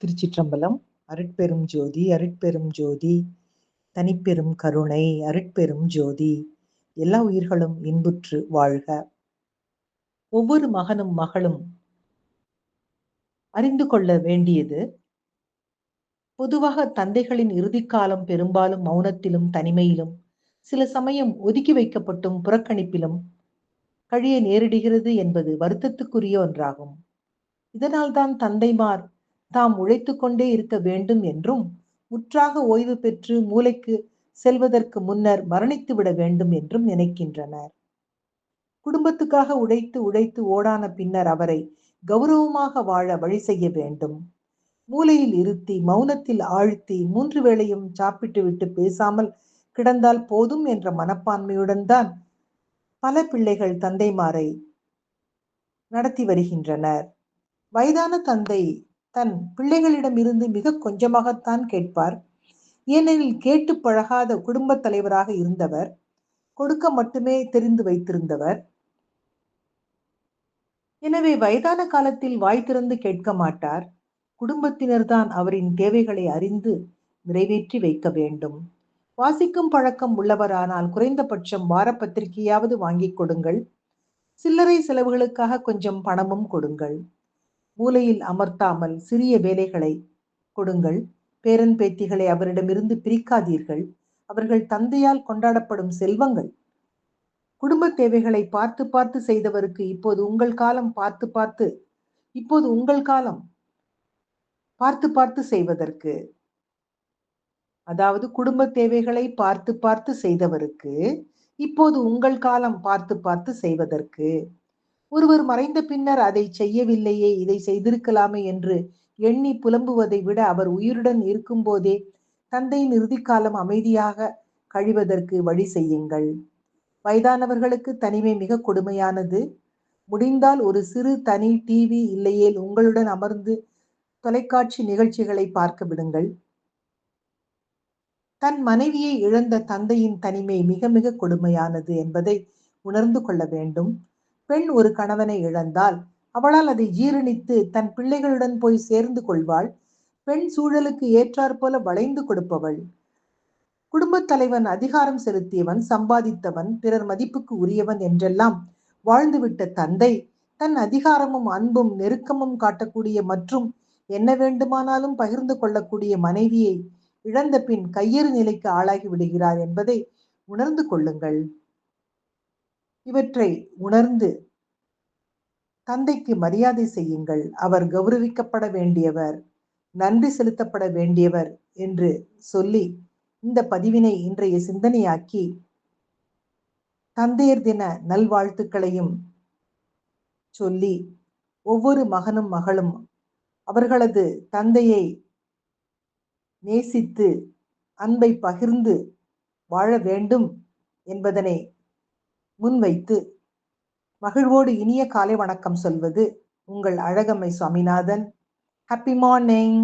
திருச்சிற்றம்பலம். அருட்பெரும் ஜோதி அருட்பெரும் ஜோதி தனிப்பெரும் கருணை அருட்பெரும் ஜோதி. எல்லா உயிர்களும் இன்புற்று வாழ்க. ஒவ்வொரு மகனும் மகளும் அறிந்து கொள்ள வேண்டியது, பொதுவாக தந்தைகளின் இறுதிக்காலம் பெரும்பாலும் மௌனத்திலும் தனிமையிலும், சில சமயம் ஒதுக்கி வைக்கப்பட்டும் புறக்கணிப்பிலும் கழிய நேரிடுகிறது என்பது வருத்தத்துக்குரிய ஒன்றாகும். இதனால்தான் தந்தைமார் தாம் உழைத்து கொண்டே இருக்க வேண்டும் என்றும், முற்றாக ஓய்வு பெற்று மூலைக்கு செல்வதற்கு முன்னர் மரணித்து விட வேண்டும் என்றும் நினைக்கின்றனர். குடும்பத்துக்காக உழைத்து உழைத்து ஓடான பின்னர் அவரை கௌரவமாக வாழ வழி செய்ய வேண்டும். மூலையில் இருத்தி மௌனத்தில் ஆழ்த்தி 3 வேளையும் சாப்பிட்டு விட்டு பேசாமல் கிடந்தால் போதும் என்ற மனப்பான்மையுடன் தான் பல பிள்ளைகள் தந்தைமாரை நடத்தி வருகின்றனர். வயதான தந்தை தன் பிள்ளைகளிடமிருந்து மிக கொஞ்சமாகத்தான் கேட்பார். ஏனெனில் கேட்டு பழகாத குடும்பத் தலைவராக இருந்தவர், கொடுக்க மட்டுமே தெரிந்து வைத்திருந்தவர். எனவே வயதான காலத்தில் வாய் திறந்து கேட்க மாட்டார். குடும்பத்தினர்தான் அவரின் தேவைகளை அறிந்து நிறைவேற்றி வைக்க வேண்டும். வாசிக்கும் பழக்கம் உள்ளவரானால் குறைந்தபட்சம் வாரப்பத்திரிகையாவது வாங்கிக் கொடுங்கள். சில்லறை செலவுகளுக்காக கொஞ்சம் பணமும் கொடுங்கள். மூலையில் அமர்த்தாமல் சிறிய வேலைகளை கொடுங்கள். பேரன் பேத்திகளை அவரிடமிருந்து பிரிக்காதீர்கள். அவர்கள் தந்தையால் கொண்டாடப்படும் செல்வங்கள். குடும்ப தேவைகளை பார்த்து பார்த்து செய்தவருக்கு இப்போது உங்கள் காலம் பார்த்து பார்த்து செய்வதற்கு, அதாவது குடும்ப தேவைகளை பார்த்து பார்த்து செய்தவருக்கு இப்போது உங்கள் காலம் பார்த்து பார்த்து செய்வதற்கு. ஒருவர் மறைந்த பின்னர் அதை செய்யவில்லையே, இதை செய்திருக்கலாமே என்று எண்ணி புலம்புவதை விட அவர் உயிருடன் இருக்கும்போதே தந்தையின் இறுதிக்காலம் அமைதியாக கழிவதற்கு வழி செய்யுங்கள். வயதானவர்களுக்கு தனிமை மிக கொடுமையானது. முடிந்தால் ஒரு சிறு தனி டிவி இல்லையேல் உங்களுடன் அமர்ந்து தொலைக்காட்சி நிகழ்ச்சிகளை பார்க்க விடுங்கள். தன் மனைவியை இழந்த தந்தையின் தனிமை மிக மிக கொடுமையானது என்பதை உணர்ந்து கொள்ள வேண்டும். பெண் ஒரு கணவனை இழந்தால் அவளால் அதை ஜீரணித்து தன் பிள்ளைகளுடன் போய் சேர்ந்து கொள்வாள். பெண் சூழலுக்கு ஏற்றாற்போல வளைந்து கொடுப்பவள். குடும்பத் தலைவன் அதிகாரம் செலுத்தியவன், சம்பாதித்தவன், பிறர் மதிப்புக்கு உரியவன் என்றெல்லாம் வாழ்ந்துவிட்ட தந்தை தன் அதிகாரமும் அன்பும் நெருக்கமும் காட்டக்கூடிய மற்றும் என்ன வேண்டுமானாலும் பகிர்ந்து கொள்ளக்கூடிய மனைவியை இழந்த பின் கையறு நிலைக்கு ஆளாகி விடுகிறார் என்பதை உணர்ந்து கொள்ளுங்கள். இவற்றை உணர்ந்து தந்தைக்கு மரியாதை செய்யுங்கள். அவர் கௌரவிக்கப்பட வேண்டியவர், நன்றி செலுத்தப்பட வேண்டியவர் என்று சொல்லி இந்த பதிவினை இன்றைய சிந்தனையாக்கி தந்தையர் தின நல்வாழ்த்துக்களையும் சொல்லி, ஒவ்வொரு மகனும் மகளும் அவர்களது தந்தையை நேசித்து அன்பை பகிர்ந்து வாழ வேண்டும் என்பதனை முன்வைத்து மகிழ்வோடு இனிய காலை வணக்கம் சொல்வது உங்கள் அழகம்மை சுவாமிநாதன். Happy morning.